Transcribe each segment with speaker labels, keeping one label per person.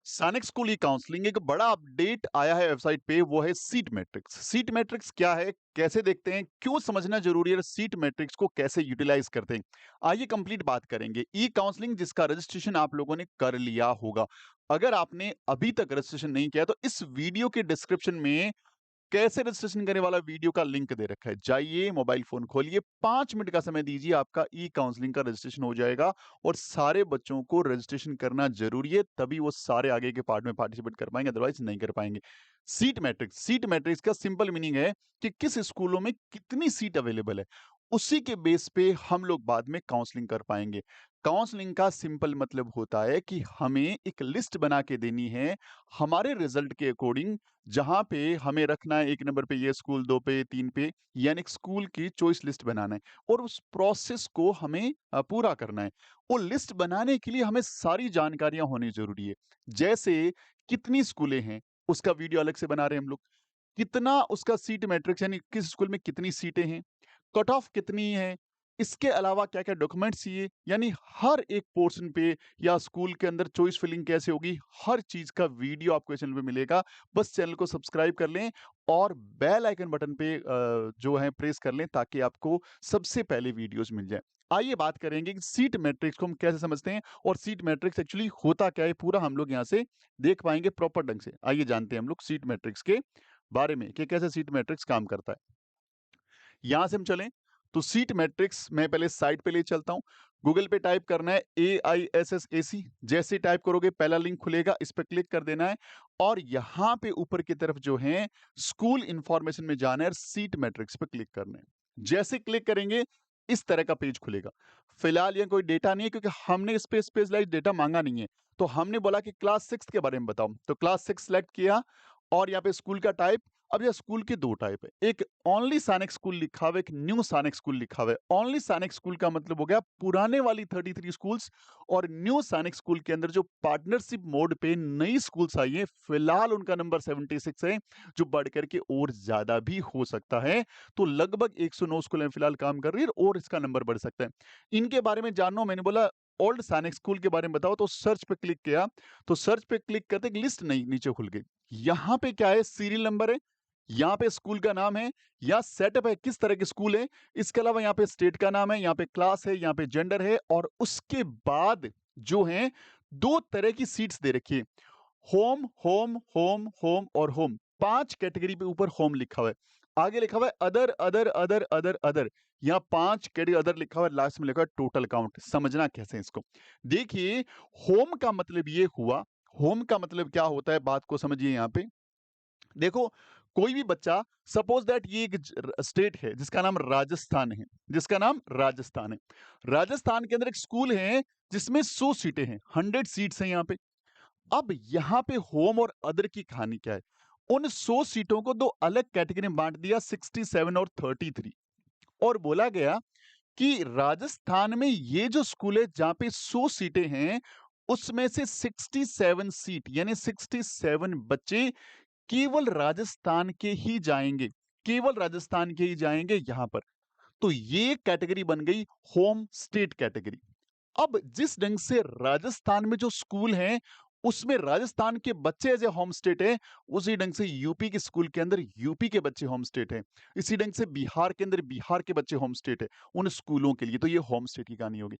Speaker 1: सैनिक स्कूल ई काउंसलिंग एक बड़ा अपडेट आया है वेबसाइट पे। वो है सीट मैट्रिक्स। सीट मैट्रिक्स क्या है, कैसे देखते हैं, क्यों समझना जरूरी है, सीट मैट्रिक्स को कैसे यूटिलाइज करते हैं, आइए कंप्लीट बात करेंगे। ई काउंसलिंग जिसका रजिस्ट्रेशन आप लोगों ने कर लिया होगा, अगर आपने अभी तक रजिस्ट्रेशन नहीं किया तो इस वीडियो के डिस्क्रिप्शन में कैसे रजिस्ट्रेशन करने वाला वीडियो का लिंक दे रखा है। जाइए, मोबाइल फोन खोलिए, 5 मिनट का समय दीजिए, आपका ई काउंसलिंग का रजिस्ट्रेशन हो जाएगा। और सारे बच्चों को रजिस्ट्रेशन करना जरूरी है, तभी वो सारे आगे के पार्ट में पार्टिसिपेट कर पाएंगे, अदरवाइज नहीं कर पाएंगे। सीट मैट्रिक्स का सिंपल मीनिंग है कि किस स्कूलों में कितनी सीट अवेलेबल है, उसी के बेस पे हम लोग बाद में काउंसलिंग कर पाएंगे। काउंसलिंग का सिंपल मतलब होता है कि हमें एक लिस्ट बना के देनी है हमारे रिजल्ट के अकॉर्डिंग, जहां पे हमें रखना है 1 नंबर पे ये स्कूल, 2 पे, 3 पे, यानी स्कूल की चॉइस लिस्ट बनाना है। और उस प्रोसेस को हमें पूरा करना है। वो लिस्ट बनाने के लिए हमें सारी जानकारियां होनी जरूरी है। जैसे कितनी स्कूलें हैं, उसका वीडियो अलग से बना रहे हैं हम लोग। कितना उसका सीट मैट्रिक्स, यानी किस स्कूल में कितनी सीटें हैं, कट ऑफ कितनी है, इसके अलावा क्या-क्या डॉक्यूमेंट्स चाहिए, यानी हर एक पोर्शन पे या स्कूल के अंदर चॉइस फिलिंग कैसे होगी, हर चीज़ का वीडियो आपको चैनल पे मिलेगा। बस चैनल को सब्सक्राइब कर लें और बेल आइकन बटन पे जो है प्रेस कर लें, ताकि आपको सबसे पहले वीडियोज़ मिल जाएँ। आइए बात करेंगे कि सीट मैट्रिक्स को हम कैसे समझते हैं और सीट मैट्रिक्स एक्चुअली होता क्या है, पूरा हम लोग यहाँ से देख पाएँगे प्रॉपर ढंग से। आइए जानते हैं हम लोग सीट मैट्रिक्स के बारे में कि कैसे सीट मैट्रिक्स काम करता है। यहां से हम चलें तो सीट मैट्रिक्स मैं पहले साइट पे ले चलता हूं। गूगल पे टाइप करना है AISSAC। जैसे टाइप करोगे पहला लिंक खुलेगा, इस पर क्लिक कर देना है और यहां पे ऊपर की तरफ जो है स्कूल इंफॉर्मेशन में जाना है और सीट मैट्रिक्स पे क्लिक करना है। जैसे क्लिक करेंगे इस तरह का पेज खुलेगा। फिलहाल ये कोई डेटा नहीं है, क्योंकि हमने इस पे स्पेशलाइज डेटा मांगा नहीं है। तो हमने बोला कि क्लास 6 के बारे में बताओ, तो क्लास 6 सेलेक्ट किया और यहाँ पे स्कूल का टाइप। अब यह स्कूल के 2 टाइप है, एक ओनली सैनिक स्कूल लिखा हुआ है, एक न्यू सैनिक स्कूल लिखा हुआ है। ओनली सैनिक स्कूल का मतलब हो गया पुराने वाली 33 स्कूल्स, और न्यू सैनिक स्कूल के अंदर जो पार्टनरशिप मोड पे नई स्कूल्स आई है, फिलहाल उनका नंबर 76 है, जो बढ़ करके और ज्यादा भी हो सकता है। तो लगभग 109 स्कूल फिलहाल काम कर रही है और इसका नंबर बढ़ सकता है। इनके बारे में जानना, मैंने बोला ओल्ड सैनिक स्कूल के बारे में बताओ, तो सर्च पे क्लिक किया। तो सर्च पे क्लिक करते एक लिस्ट नहीं नीचे खुल गई। यहाँ पे क्या है, सीरियल नंबर है, यहाँ पे स्कूल का नाम है, यहाँ सेटअप है किस तरह के स्कूल है, इसके अलावा यहाँ पे स्टेट का नाम है, यहाँ पे क्लास है, यहाँ पे जेंडर है, और उसके बाद जो है 2 तरह की सीट्स दे रखी है। होम होम होम होम और होम, 5 कैटेगरी पे ऊपर होम लिखा हुआ है। आगे लिखा हुआ है other other other other other. यहाँ 5 कैटेगरी अदर लिखा हुआ है, लास्ट में लिखा हुआ है टोटल काउंट। समझना कैसे है इसको, देखिए। होम का मतलब ये हुआ, होम का मतलब क्या होता है, बात को समझिए। यहाँ पे देखो, कोई भी बच्चा, सपोज दैट ये एक स्टेट है जिसका नाम राजस्थान है, जिसका नाम राजस्थान है। राजस्थान के अंदर एक स्कूल है जिसमें 100 सीटें हैं, 100 सीट्स हैं यहाँ पे। अब यहाँ पे होम और अदर की कहानी क्या है, उन 100 सीटों को 2 अलग कैटेगरी में बांट दिया, 67 और 33। और बोला गया कि राजस्थान में ये जो स्कूल है जहां पे 100 सीटें हैं, उसमें से 67 सीट यानी 67 बच्चे केवल राजस्थान के ही जाएंगे, केवल राजस्थान के ही जाएंगे यहां पर। तो ये कैटेगरी बन गई होम स्टेट कैटेगरी। अब जिस ढंग से राजस्थान में जो स्कूल हैं उसमें राजस्थान के बच्चे एज ए होम स्टेट है, उसी ढंग से यूपी के स्कूल के अंदर यूपी के बच्चे होम स्टेट है, इसी ढंग से बिहार के अंदर बिहार के बच्चे होम स्टेट है उन स्कूलों के लिए। तो ये होम स्टेट की कहानी होगी।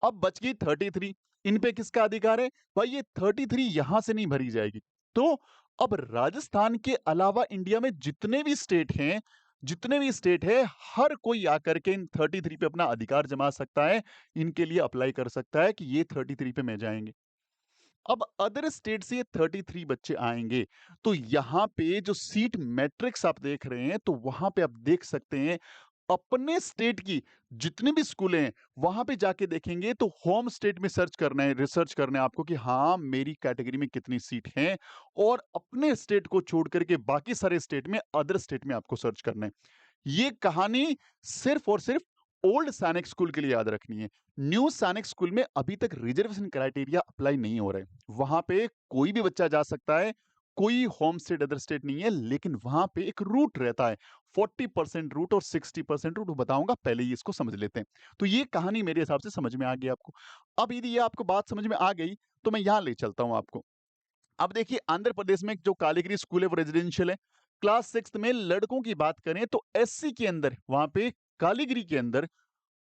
Speaker 1: अब बच गई 33। इन पे किसका अधिकार है भाई, ये 33 यहां से नहीं भरी जाएगी। तो अब राजस्थान के अलावा इंडिया में जितने भी स्टेट हैं, जितने भी स्टेट है, हर कोई आकर के इन 33 पे अपना अधिकार जमा सकता है, इनके लिए अप्लाई कर सकता है कि ये 33 पे में जाएंगे। अब अदर स्टेट से ये 33 बच्चे आएंगे, तो यहाँ पे जो सीट मैट्रिक्स आप देख रहे हैं, तो वहां पे आप देख सकते हैं अपने स्टेट की जितनी भी स्कूलें हैं, वहां पे जाके देखेंगे तो होम स्टेट में सर्च करना है, रिसर्च करना है आपको कि हाँ मेरी कैटेगरी में कितनी सीट हैं, और अपने स्टेट को छोड़ करके बाकी सारे स्टेट में, अदर स्टेट में आपको सर्च करना है। ये कहानी सिर्फ और सिर्फ ओल्ड सैनिक स्कूल के लिए याद रखनी है। न्यू सैनिक स्कूल में अभी तक रिजर्वेशन क्राइटेरिया अप्लाई नहीं हो रहे, वहां पे कोई भी बच्चा जा सकता है, कोई होम स्टेट अदर स्टेट नहीं है, लेकिन वहां पे एक रूट रहता है, 40% रूट और 60% रूट बताऊंगा, पहले ही इसको समझ लेते हैं। तो ये कहानी मेरे हिसाब से समझ में आ गई आपको। अब यदि ये आपको बात समझ में आ गई तो मैं यहां ले चलता हूं आपको। अब देखिए आंध्र प्रदेश में जो कालीगिरी स्कूल है वो रेजिडेंशियल है। क्लास 6th में लड़कों की बात करें तो एससी के अंदर वहां पे कालीगिरी के अंदर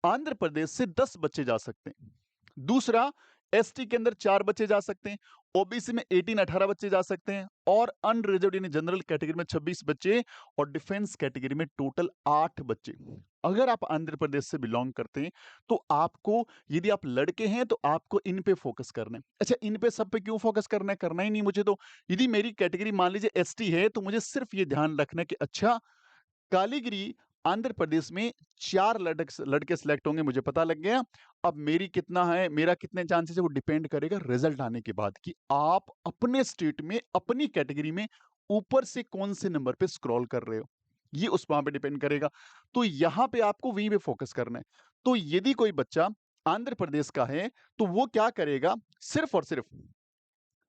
Speaker 1: आंध्र प्रदेश से 10 बच्चे जा सकते हैं। दूसरा, एसटी के अंदर 4 बच्चे जा सकते हैं, ओबीसी में 18-18 बच्चे जा सकते हैं और अनरिजर्व्ड यानी जनरल कैटेगरी में 26 बच्चे और डिफेंस कैटेगरी में टोटल 8 बच्चे। अगर आप आंध्र प्रदेश से बिलॉन्ग करते हैं, तो आपको यदि आप लड़के हैं तो आपको इन पे फोकस करना है। अच्छा, इन पे सब पे क्यों फोकस करना है? करना ही नहीं मुझे तो। यदि मेरी कैटेगरी मान लीजिए एसटी है, तो मुझे सिर्फ ये ध्यान रखना है कि अच्छा कालीगिरी आंध्र प्रदेश में 4 लड़के सिलेक्ट होंगे मुझे पता लग गया। अब मेरी कितना है मेरा कितने चांसेस है वो डिपेंड करेगा रिजल्ट आने के बाद कि आप अपने स्टेट में, अपनी कैटेगरी में ऊपर से कौन से नंबर पे स्क्रॉल कर रहे हो। ये उस वहाँ पे डिपेंड करेगा। तो यहाँ पे आपको वहीं पे फोकस करना है। तो यदि कोई बच्चा आंध्र प्रदेश का है, तो वो क्या करेगा? सिर्फ और सिर्फ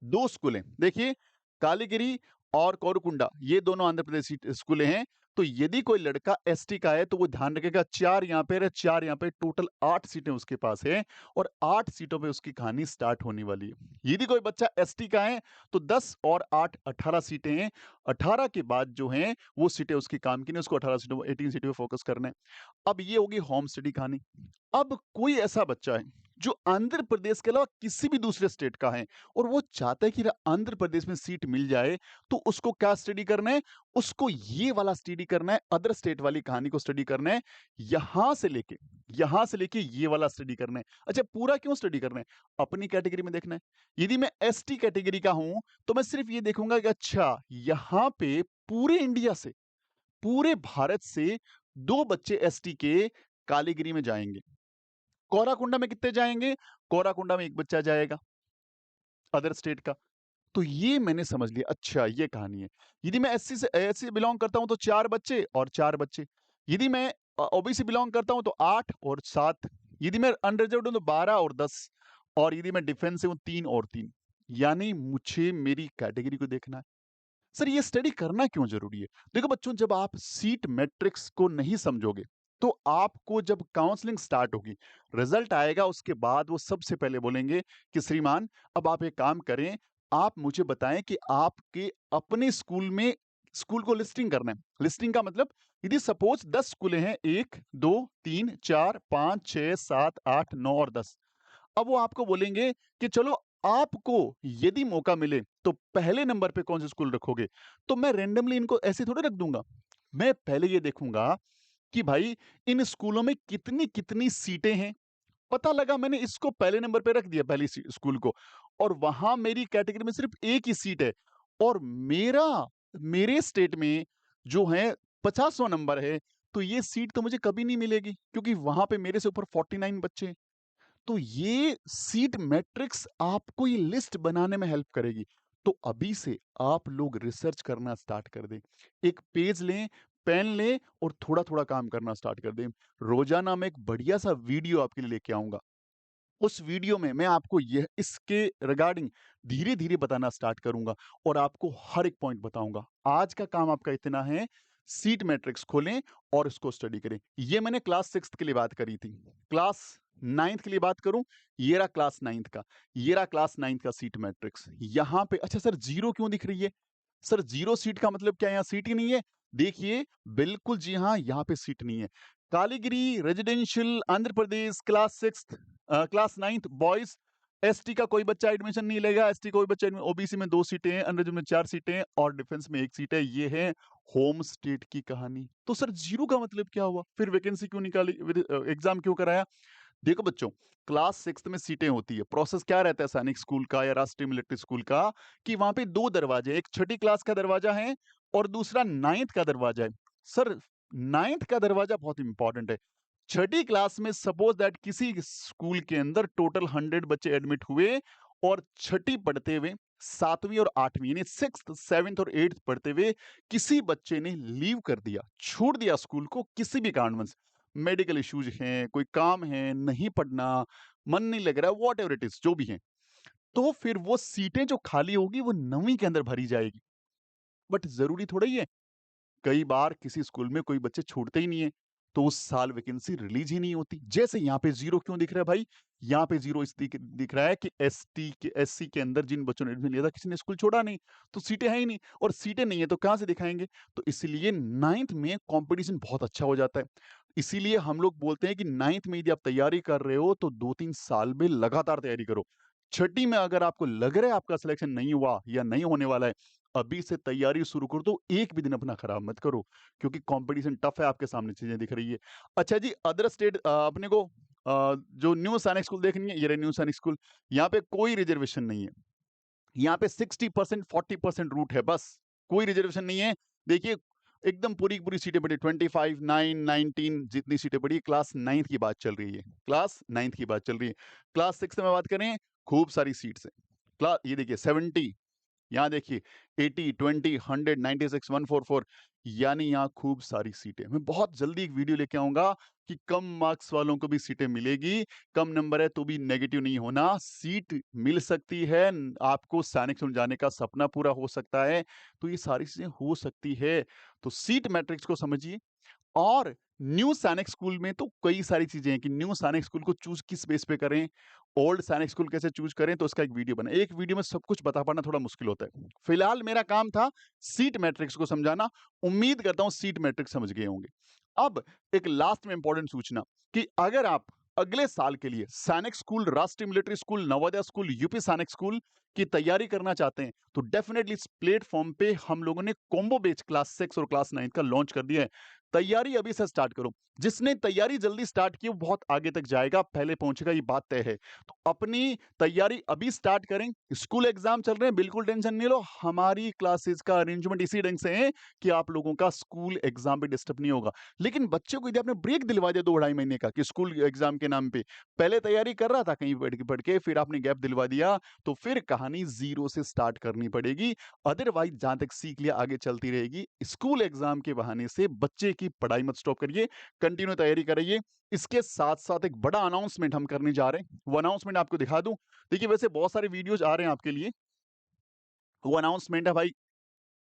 Speaker 1: 2 स्कूलें देखिए, कालीगिरी और कोरुकुंडा ये दोनों आंध्र प्रदेश की स्कूलें हैं। तो यदि कोई लड़का एसटी का है तो वो ध्यान रखेगा 4 यहाँ पे है, 4 यहाँ पे, टोटल 8 सीटें उसके पास है और 8 सीटों पे उसकी कहानी स्टार्ट होने वाली है। यदि कोई बच्चा एसटी का है तो 10 और 8 18 सीटें हैं। 18 के बाद जो हैं वो सीटें उसकी काम की नहीं, उसको 18 सीटों 18 सीटों पे फोकस करना है। अब ये होगी होम स्टडी कहानी। अब कोई ऐसा बच्चा है जो आंध्र प्रदेश के अलावा किसी भी दूसरे स्टेट का है और वो चाहता है कि आंध्र प्रदेश में सीट मिल जाए, तो उसको क्या स्टडी करना है? उसको ये वाला स्टडी करना है, अदर स्टेट वाली कहानी को स्टडी करना है। यहां से लेके यहां से लेके ये वाला स्टडी करना है। अच्छा, पूरा क्यों स्टडी करना है? अपनी कैटेगरी में देखना है। यदि मैं एसटी कैटेगरी का हूं तो मैं सिर्फ ये देखूंगा कि अच्छा यहां पे पूरे इंडिया से, पूरे भारत से 2 बच्चे एसटी के कालीगिरी में जाएंगे। कोराकुंडा में कितने जाएंगे? कोराकुंडा में 1 बच्चा जाएगा अदर स्टेट का। तो ये मैंने समझ लिया, अच्छा ये कहानी है। यदि मैं एससी से बिलॉन्ग करता हूं तो 4 बच्चे और 4 बच्चे। यदि मैं ओबीसी बिलॉन्ग करता हूं तो 8 और 7। यदि मैं अनरिजर्व्ड हूं तो 12 और 10 और यदि मैं डिफेंस से हूं 3 और 3। यानी मुझे मेरी कैटेगरी को देखना है। सर ये स्टडी करना क्यों ज़रूरी है? देखो बच्चों, जब आप सीट मैट्रिक्स को नहीं समझोगे, तो आपको जब काउंसलिंग स्टार्ट होगी, रिजल्ट आएगा उसके बाद वो सबसे पहले बोलेंगे कि श्रीमान अब आप एक काम करें, आप मुझे बताएँ कि आपके अपने स्कूल में स्कूल को लिस्टिंग करना है। लिस्टिंग का मतलब यदि सपोज़ 10 स्कूलें हैं 1, 2, 3, 4, 5, 6, 7, 8, 9 और 10। अब वो आपको बोलेंगे कि चलो आपको यदि मौका मिले तो पहले नंबर पे कौन सा स्कूल रखोगे? तो मैं रैंडमली इनको ऐसे थोड़ी रख दूंगा। मैं पहले ये देखूंगा कि भाई इन स्कूलों में कितनी-कितनी सीटें हैं। पता लगा मैंने इसको पहले नंबर पे रख दिया, पहली स्कूल को, और वहां मेरी कैटेगरी में सिर्फ एक ही सीट है और मेरे स्टेट में जो है 50वां नंबर है, तो ये सीट तो मुझे कभी नहीं मिलेगी क्योंकि वहां पे मेरे से ऊपर 49 बच्चे हैं। तो ये सीट मैट्रिक्स आपको ये लिस्ट बनाने में हेल्प करेगी। तो अभी से आप लोग रिसर्च करना स्टार्ट कर दें। एक पेज लें, पेन लें और थोड़ा-थोड़ा काम करना स्टार्ट कर दें। रोज़ाना मैं एक बढ़िया-सा वीडियो आपके लिए लेके आऊँगा। उस वीडियो में मैं आपको यह इसके रिगार्डिंग धीरे-धीरे बताना स्टार्ट करूँगा और आपको हर एक पॉइंट बताऊँगा। आज का काम आपका इतना है, सीट मैट्रिक्स खोलें और इसको स्टडी करें। ये मैंने क्लास 6th के लिए बात करी थी। क्लास 9th के लिए बात करूँ, ये रहा क्लास 9th का। ये रहा क्लास 9th का सीट मैट्रिक्स। यहाँ पे अच्छा सर 0 क्यों दिख रही है? सर 0 सीट का मतलब क्या यहाँ सीट ही नहीं है? देखिए, बिल्कुल जी हाँ, यहाँ पे सीट नहीं है। Kaligiri residential Andhra Pradesh class 6th class 9th boys, ST का कोई बच्चा एडमिशन नहीं लेगा, एसटी कोई बच्चा ओबीसी में 2 सीटें हैं, अनरिजर्व्ड में 4 सीटें हैं और डिफेंस में 1 सीट है। ये है होम स्टेट की कहानी। तो सर 0 का मतलब क्या हुआ? फिर वैकेंसी क्यों निकाली? एग्ज़ाम क्यों कराया? देखो बच्चों, क्लास 6th में सीटें होती है। प्रोसेस क्या रहता है सैनिक स्कूल का या राष्ट्रीय मिलिट्री स्कूल का कि वहाँ पे 2 दरवाजे, एक छठी क्लास का दरवाजा है और दूसरा 9th का दरवाजा है। सर 9th का दरवाजा बहुत इंपॉर्टेंट है। छठी क्लास में सपोज दैट किसी स्कूल के अंदर टोटल 100 बच्चे एडमिट हुए और छठी पढ़ते हुए 7वीं और 8वीं यानी 6th, 7th और 8th पढ़ते हुए किसी बच्चे ने लीव कर दिया, छोड़ दिया स्कूल को किसी भी कारणवश। मेडिकल इश्यूज हैं, कोई काम है, नहीं पढ़ना, मन नहीं लग रहा है, व्हाटएवर इट इज जो भी है, तो फिर वो सीटें जो खाली होगी वो 9वीं के अंदर भरी जाएगी। बट जरूरी थोड़ा ही है, कई बार किसी स्कूल में कोई बच्चे छूटते ही नहीं है। तो उस साल वैकेंसी रिलीज ही नहीं होती। जैसे यहाँ पे 0 क्यों दिख रहा है भाई? यहाँ पे 0 इस दिख रहा है कि एससी के अंदर जिन बच्चों ने एडमिशन लिया था किसी ने स्कूल छोड़ा नहीं, तो सीटें हैं ही नहीं और सीटें नहीं है तो कहाँ से दिखाएँगे? तो इसलिए 9th में कॉम्पिटिशन बहुत अच्छा हो जाता है। इसीलिए हम लोग बोलते हैं कि 9th में यदि आप तैयारी कर रहे हो तो 2-3 साल में लगातार तैयारी करो। छठी में अगर आपको लग रहा है आपका सिलेक्शन नहीं हुआ या नहीं होने वाला है, अभी से तैयारी शुरू कर दो, एक भी दिन अपना खराब मत करो, क्योंकि कॉम्पिटिशन टफ है, आपके सामने चीज़ें दिख रही है। अच्छा जी, अदर स्टेट अपने को जो न्यू सैनिक स्कूल देखनी है, ये रहे न्यू सैनिक स्कूल, यहाँ पे कोई रिजर्वेशन नहीं है। यहाँ पे 60% 40% रूट है बस, कोई रिजर्वेशन नहीं है। देखिए एकदम पूरी की पूरी सीटें पड़ी 25, 9, 19 जितनी सीटें पड़ी, क्लास 9th की बात चल रही है। क्लास 9th की बात चल रही है। क्लास 6 में बात करें, खूब सारी सीट्स हैं। ये देखिए 70, यहाँ देखिए 80, 20, 100, 96, 144 यानी यहाँ खूब सारी सीटें। मैं बहुत जल्दी एक वीडियो लेके आऊँगा कि कम मार्क्स वालों को भी सीटें मिलेगी, कम नंबर है तो भी नेगेटिव नहीं होना, सीट मिल सकती है, आपको सैनिक स्कूल जाने का सपना पूरा हो सकता है, तो ये सारी चीज़ें हो सकती है। तो सीट मैट्रिक्स को समझिए और न्यू सैनिक स्कूल में तो कई सारी चीज़ें हैं कि न्यू सैनिक स्कूल को चूज़ किस बेस पे करें, ओल्ड सैनिक स्कूल कैसे चूज़ करें, तो उसका एक वीडियो बना। एक वीडियो में सब कुछ बता पाना थोड़ा मुश्किल होता है। फिलहाल मेरा काम था सीट मैट्रिक्स को समझाना, उम्मीद करता हूँ सीट मैट्रिक्स समझ गए होंगे। अब एक लास्ट में इंपॉर्टेंट सूचना कि अगर आप अगले साल के लिए सैनिक स्कूल, राष्ट्रीय military school, Navodaya school, UP सैनिक स्कूल की तैयारी करना चाहते हैं, तो डेफिनिटली इस प्लेटफ़ॉर्म पे हम लोगों ने कॉम्बो बैच क्लास 6 और क्लास 9 का लॉन्च कर दिया है। तैयारी अभी से स्टार्ट करो। जिसने तैयारी जल्दी स्टार्ट की वो बहुत आगे तक जाएगा, पहले पहुँचेगा, ये बात तय है। तो अपनी तैयारी अभी स्टार्ट करें। स्कूल एग्ज़ाम चल रहे हैं, बिल्कुल टेंशन नहीं लो। हमारी क्लासेस का अरेंजमेंट इसी ढंग से है कि आप लोगों का स्कूल एग्ज़ाम पे डिस्टर्ब नहीं होगा। लेकिन बच्चे को यदि आपने ब्रेक दिलवा दिया 2 ढाई महीने का कि स्कूल एग्ज़ाम के नाम पे, पहले तैयारी कर रहा था कहीं पढ़ के, फिर आपने गैप दिलवा दिया, तो फिर कहानी ज़ीरो से स्टार्ट करनी पड़ेगी। अदरवाइज़ जहाँ तक सीख लिया आगे चलती रहेगी। स्कूल एग्ज़ाम के बहाने से बच्चे की पढ़ाई मत स्टॉप करिए, कंटिन्यू तैयारी करिए। इसके साथ-साथ एक बड़ा अनाउंसमेंट हम करने जा रहे हैं। वो अनाउंसमेंट आपको दिखा दूँ? देखिए वैसे बहुत सारे वीडियोज़ आ रहे हैं आपके लिए। वो अनाउंसमेंट है भाई,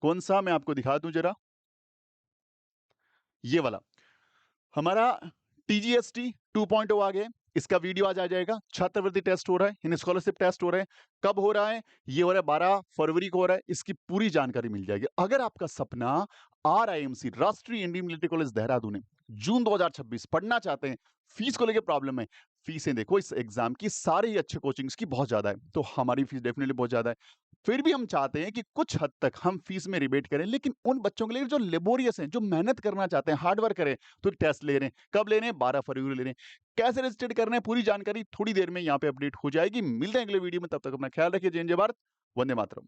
Speaker 1: कौन-सा मैं आपको दिखा दूँ ज़रा? ये वाला। हमारा टीजीएसटी 2.0 आ गया है। इसका वीडियो आज आ जाएगा। छात्रवृत्ति टेस्ट हो रहा है, इन स्कॉलरशिप टेस्ट हो रहे हैं। कब हो रहा है? ये हो रहा है 12 फरवरी को हो रहा है। इसकी पूरी जानकारी मिल जाएगी। अगर आपका सपना आरआईएमसी राष्ट्रीय इंडियन मिलिट्री कॉलेज देहरादून है, जून 2026 पढ़ना चाहते हैं, फीस को लेके प्रॉब्लम है, फीसें देखो इस एग्जाम की सारे ही अच्छे कोचिंग्स की बहुत ज़्यादा है, तो हमारी फीस डेफिनिटली बहुत ज़्यादा है। फिर भी हम चाहते हैं कि कुछ हद तक हम फीस में रिबेट करें, लेकिन उन बच्चों के लिए जो लेबोरियस हैं, जो मेहनत करना चाहते हैं, हार्ड वर्क करें, तो टेस्ट ले रहे हैं। कब ले रहे हैं? 12 फरवरी को ले रहे हैं। कैसे रजिस्टर करना है? पूरी जानकारी थोड़ी देर में यहाँ पे अपडेट हो जाएगी। मिलते हैं अगले वीडियो में, तब तक अपना ख्याल रखिए। जय हिंद, जय भारत, वंदे मातरम।